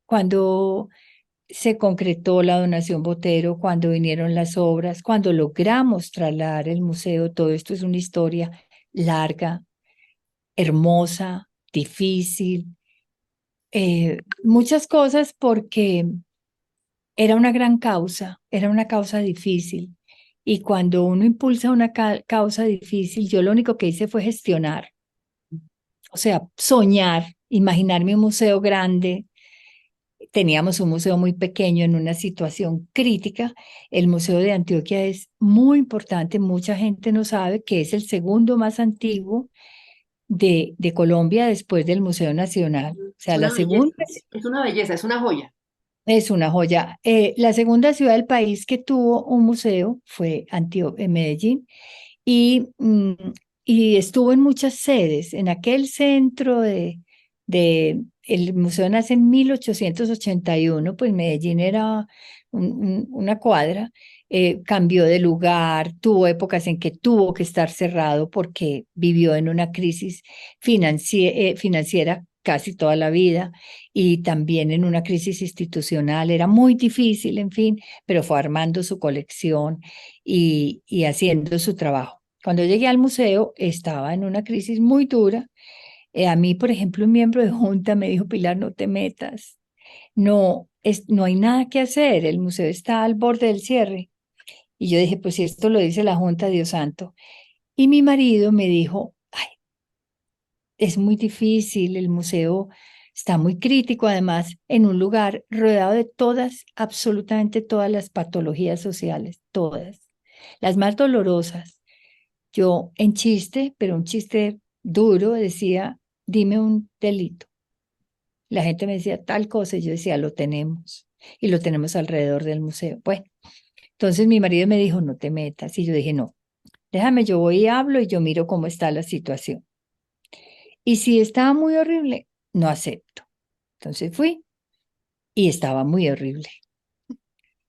cuando se concretó la donación Botero, cuando vinieron las obras, cuando logramos trasladar el museo. Todo esto es una historia larga, hermosa, difícil, muchas cosas porque era una causa difícil. Y cuando uno impulsa una causa difícil, yo lo único que hice fue gestionar, o sea, soñar, imaginarme un museo grande. Teníamos un museo muy pequeño en una situación crítica. El Museo de Antioquia es muy importante, mucha gente no sabe que es el segundo más antiguo de Colombia después del Museo Nacional. O Es sea, la una belleza, segunda es una belleza, es una joya. es una joya. La segunda ciudad del país que tuvo un museo fue Medellín, y, y estuvo en muchas sedes. En aquel centro el museo nace en 1881, pues Medellín era una cuadra. Cambió de lugar, tuvo épocas en que tuvo que estar cerrado porque vivió en una crisis financiera casi toda la vida, y también en una crisis institucional. Era muy difícil, en fin, pero fue armando su colección y haciendo su trabajo. Cuando llegué al museo estaba en una crisis muy dura. A mí, por ejemplo, un miembro de junta me dijo: Pilar, no te metas, no hay nada que hacer, el museo está al borde del cierre. Y yo dije: pues si esto lo dice la junta, Dios santo. Y mi marido me dijo: ay, es muy difícil, el museo está muy crítico, además, en un lugar rodeado de todas, absolutamente todas las patologías sociales, todas, las más dolorosas. Yo, en chiste, pero un chiste duro, decía: dime un delito. La gente me decía tal cosa y yo decía: lo tenemos, y lo tenemos alrededor del museo. Bueno, entonces mi marido me dijo: no te metas, y yo dije: no, déjame, yo voy y hablo y yo miro cómo está la situación. Y si estaba muy horrible, no acepto. Entonces fui y estaba muy horrible.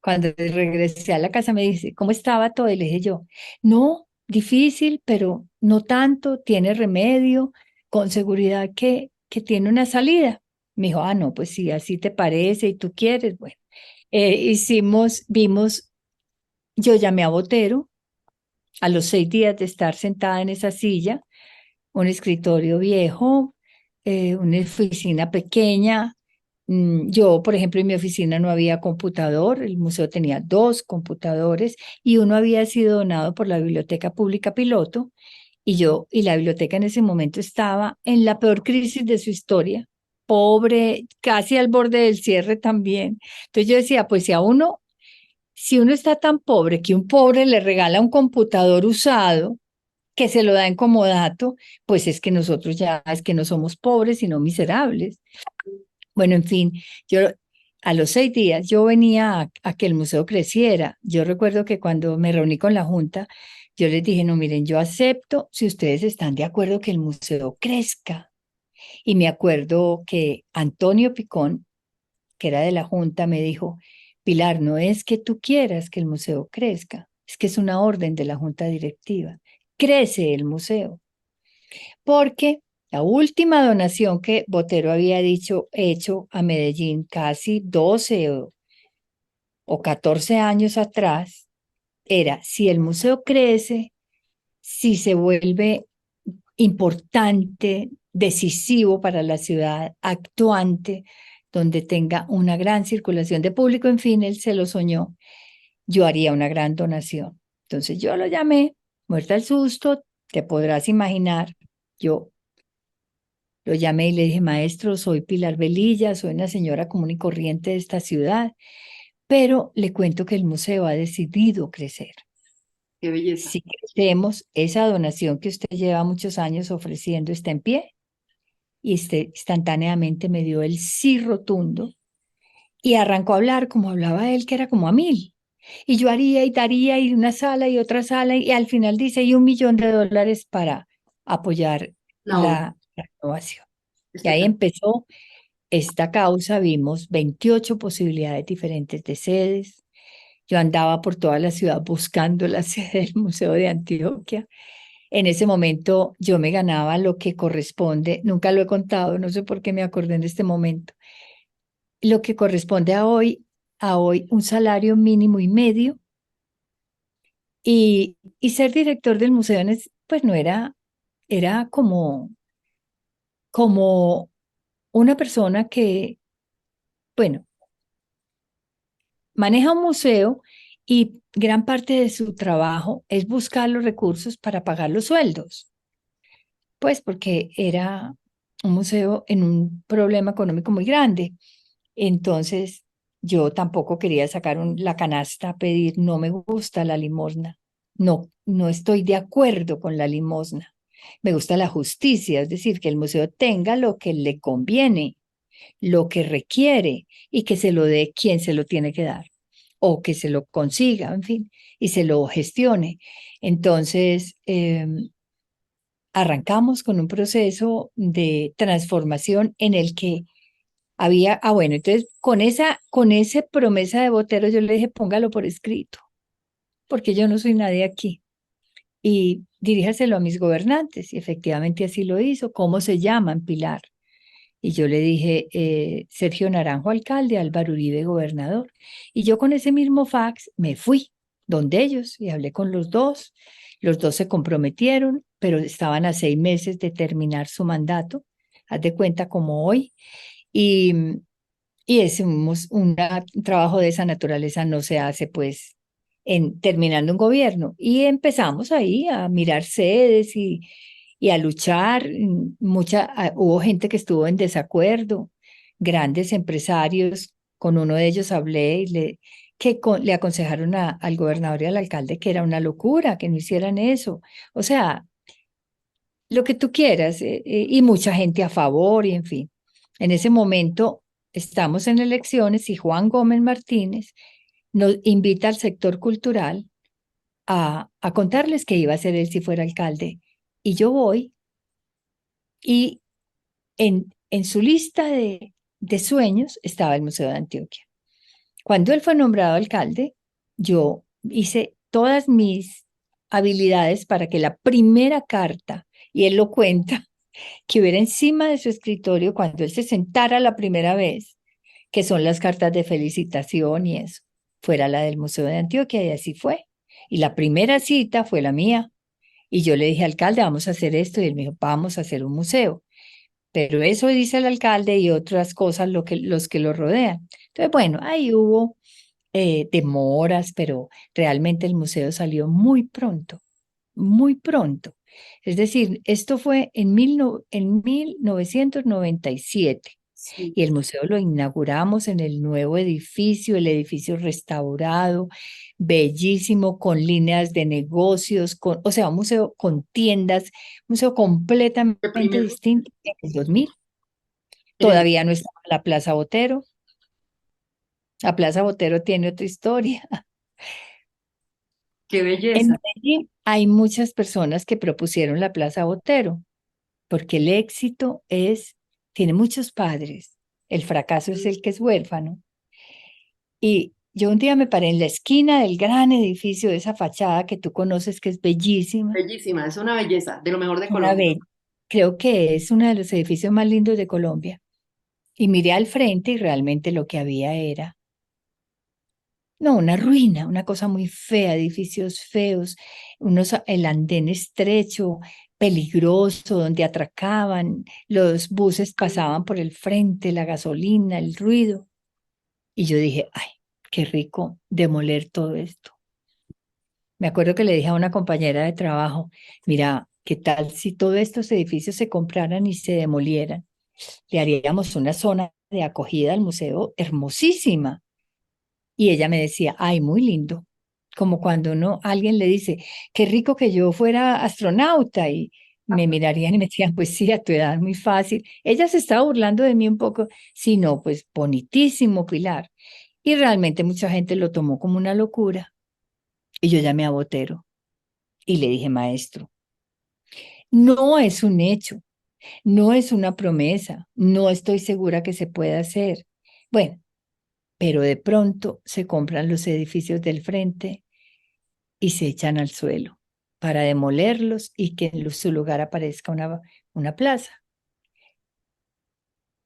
Cuando regresé a la casa me dice: ¿cómo estaba todo? Y le dije yo: no, difícil, pero no tanto, tiene remedio, con seguridad que tiene una salida. Me dijo: ah, no, pues si así te parece y tú quieres, bueno. Vimos, yo llamé a Botero a los 6 días de estar sentada en esa silla, un escritorio viejo, una oficina pequeña. Yo, por ejemplo, en mi oficina no había computador, el museo tenía 2 computadores y uno había sido donado por la Biblioteca Pública Piloto, y la biblioteca en ese momento estaba en la peor crisis de su historia, pobre, casi al borde del cierre también. Entonces yo decía: pues si uno está tan pobre que un pobre le regala un computador usado, que se lo da en comodato, pues es que nosotros ya es que no somos pobres, sino miserables. Bueno, en fin, yo a los 6 días yo venía a que el museo creciera. Yo recuerdo que cuando me reuní con la junta, yo les dije: no, miren, yo acepto si ustedes están de acuerdo que el museo crezca. Y me acuerdo que Antonio Picón, que era de la junta, me dijo: Pilar, no es que tú quieras que el museo crezca, es que es una orden de la junta directiva. Crece el museo, porque la última donación que Botero había hecho a Medellín, casi 12 o 14 años atrás, era: si el museo crece, si se vuelve importante, decisivo para la ciudad, actuante, donde tenga una gran circulación de público, en fin, él se lo soñó, yo haría una gran donación. Entonces yo lo llamé, muerta al susto, te podrás imaginar. Yo lo llamé y le dije: maestro, soy Pilar Velilla, soy una señora común y corriente de esta ciudad, pero le cuento que el museo ha decidido crecer. Qué belleza. Si crecemos, esa donación que usted lleva muchos años ofreciendo está en pie. Y instantáneamente me dio el sí rotundo y arrancó a hablar como hablaba él, que era como a mil. Y yo haría y daría, y una sala y otra sala, y al final dice: y $1 millón para apoyar La obra, la renovación. Y ahí espectacular. empezó esta causa. Vimos 28 posibilidades diferentes de sedes. Yo andaba por toda la ciudad buscando la sede del Museo de Antioquia. En ese momento yo me ganaba lo que corresponde, nunca lo he contado, no sé por qué me acordé en este momento. lo que corresponde a hoy un salario mínimo y medio, y ser director del museo, pues no era, era como una persona que, bueno, maneja un museo y gran parte de su trabajo es buscar los recursos para pagar los sueldos, pues porque era un museo en un problema económico muy grande. Entonces, yo tampoco quería sacar la canasta a pedir, no me gusta la limosna, no estoy de acuerdo con la limosna. Me gusta la justicia, es decir, que el museo tenga lo que le conviene, lo que requiere y que se lo dé quien se lo tiene que dar o que se lo consiga, en fin, y se lo gestione. Entonces, arrancamos con un proceso de transformación en el que bueno, entonces con esa promesa de Botero yo le dije, póngalo por escrito, porque yo no soy nadie aquí. Y diríjaselo a mis gobernantes. Y efectivamente así lo hizo. ¿Cómo se llaman, Pilar? Y yo le dije, Sergio Naranjo, alcalde, Álvaro Uribe, gobernador. Y yo con ese mismo fax me fui donde ellos y hablé con los dos. Los dos se comprometieron, pero estaban a 6 meses de terminar su mandato. Haz de cuenta como hoy. Y, y un trabajo de esa naturaleza no se hace pues terminando un gobierno. Y empezamos ahí a mirar sedes y a luchar. Hubo gente que estuvo en desacuerdo, grandes empresarios. Con uno de ellos hablé y le aconsejaron al gobernador y al alcalde que era una locura, que no hicieran eso. O sea, lo que tú quieras, y mucha gente a favor, y en fin. En ese momento estamos en elecciones y Juan Gómez Martínez nos invita al sector cultural a contarles que iba a ser él si fuera alcalde. Y yo voy y en su lista de sueños estaba el Museo de Antioquia. Cuando él fue nombrado alcalde, yo hice todas mis habilidades para que la primera carta, y él lo cuenta, que hubiera encima de su escritorio cuando él se sentara la primera vez, que son las cartas de felicitación y eso, fuera la del Museo de Antioquia, y así fue. Y la primera cita fue la mía. Y yo le dije, alcalde, vamos a hacer esto, y él me dijo, vamos a hacer un museo. Pero eso dice el alcalde y otras cosas los que lo rodean. Entonces, bueno, ahí hubo demoras, pero realmente el museo salió muy pronto, muy pronto. Es decir, esto fue en 1997 Sí. y el museo lo inauguramos en el nuevo edificio, el edificio restaurado, bellísimo, con líneas de negocios, o sea, un museo con tiendas, un museo El completamente primero, distinto en el 2000. en el, Todavía no estaba la Plaza Botero. La Plaza Botero tiene otra historia. qué En belleza. Medellín hay muchas personas que propusieron la Plaza Botero, porque el éxito tiene muchos padres, el fracaso es el que es huérfano. Y yo un día me paré en la esquina del gran edificio de esa fachada que tú conoces, que es bellísima, Bellísima, es una belleza, de lo mejor de una Colombia. vez, creo que es uno de los edificios más lindos de Colombia. Y miré al frente y realmente lo que había era, no, una ruina, una cosa muy fea, edificios feos, el andén estrecho, peligroso, donde atracaban, los buses pasaban por el frente, la gasolina, el ruido. Y yo dije, ay, qué rico demoler todo esto. Me acuerdo que le dije a una compañera de trabajo, mira, ¿qué tal si todos estos edificios se compraran y se demolieran? Le haríamos una zona de acogida al museo hermosísima. Y ella me decía, ay, muy lindo. Como cuando alguien le dice, qué rico que yo fuera astronauta. Y me mirarían y me decían, pues sí, a tu edad es muy fácil. Ella se estaba burlando de mí un poco. Sí, no, pues bonitísimo, Pilar. Y realmente mucha gente lo tomó como una locura. Y yo llamé a Botero y le dije, maestro, no es un hecho, no es una promesa, no estoy segura que se pueda hacer. Bueno, pero de pronto se compran los edificios del frente y se echan al suelo para demolerlos y que en su lugar aparezca una plaza.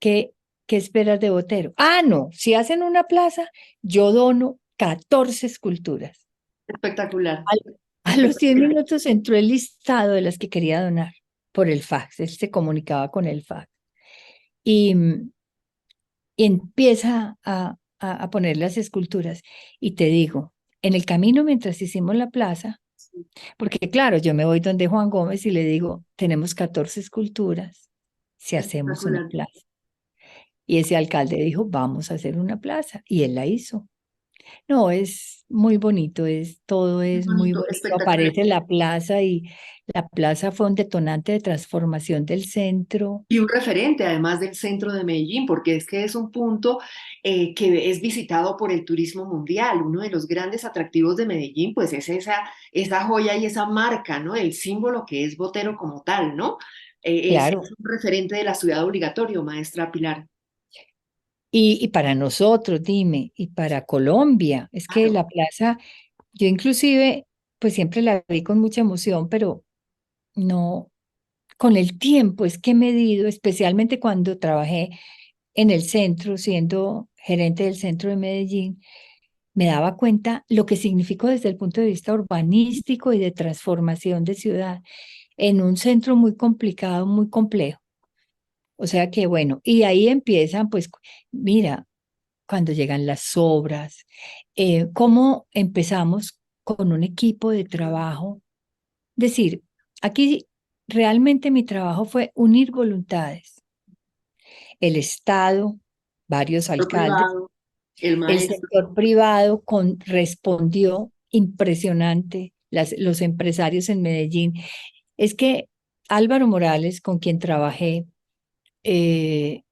¿Qué, ¿qué esperas de Botero? Ah, no, si hacen una plaza, yo dono 14 esculturas. Espectacular. Al- A los 10 Espectacular. minutos entró el listado de las que quería donar por el fax. Él se comunicaba con el fax. Y, y empieza a poner las esculturas. Y te digo, en el camino mientras hicimos la plaza, porque claro, yo me voy donde Juan Gómez y le digo, tenemos 14 esculturas si hacemos una Espectacular. plaza. Y ese alcalde dijo, vamos a hacer una plaza. Y él la hizo. No, es muy bonito, todo Muy es muy bonito, bonito. espectacular. Aparece la plaza y la plaza fue un detonante de transformación del centro. Y un referente, además del centro de Medellín, porque es que es un punto que es visitado por el turismo mundial. Uno de los grandes atractivos de Medellín, pues es esa joya y esa marca, ¿no? El símbolo que es Botero como tal, ¿no? Es Claro. un referente de la ciudad obligatorio, maestra Pilar. Y para nosotros, dime, y para Colombia, es que Claro. la plaza, yo inclusive, pues siempre la vi con mucha emoción, pero no, con el tiempo es que he medido, especialmente cuando trabajé en el centro, siendo gerente del centro de Medellín, me daba cuenta lo que significó desde el punto de vista urbanístico y de transformación de ciudad en un centro muy complicado, muy complejo. O sea que bueno, y ahí empiezan, pues, mira, cuando llegan las obras, cómo empezamos con un equipo de trabajo. Decir, aquí realmente mi trabajo fue unir voluntades. El Estado, varios Sector alcaldes, privado, el el maestro. sector privado respondió impresionante, los empresarios en Medellín. Es que Álvaro Morales, con quien trabajé, eh,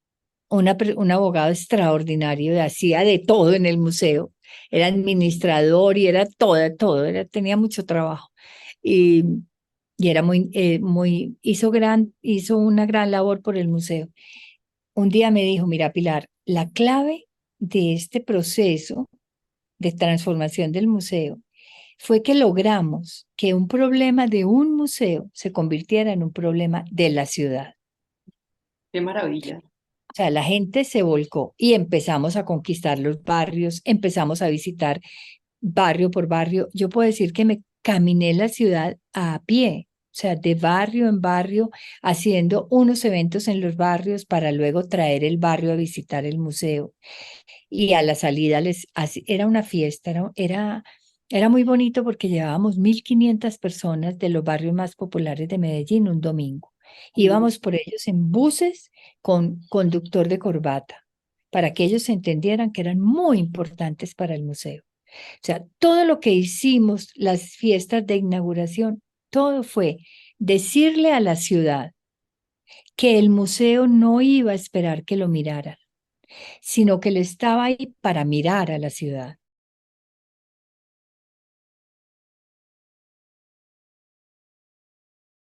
un abogado extraordinario, hacía de todo en el museo, era administrador y era todo, tenía mucho trabajo. Y, y era hizo una gran labor por el museo. Un día me dijo, mira, Pilar, la clave de este proceso de transformación del museo fue que logramos que un problema de un museo se convirtiera en un problema de la ciudad. Qué maravilla. O sea, la gente se volcó y empezamos a conquistar los barrios, empezamos a visitar barrio por barrio. Yo puedo decir que me caminé la ciudad a pie, o sea, de barrio en barrio, haciendo unos eventos en los barrios para luego traer el barrio a visitar el museo. Y a la salida era una fiesta, era muy bonito porque llevábamos 1.500 personas de los barrios más populares de Medellín un domingo. Íbamos por ellos en buses con conductor de corbata, para que ellos entendieran que eran muy importantes para el museo. O sea, todo lo que hicimos, las fiestas de inauguración, todo fue decirle a la ciudad que el museo no iba a esperar que lo miraran, sino que él estaba ahí para mirar a la ciudad.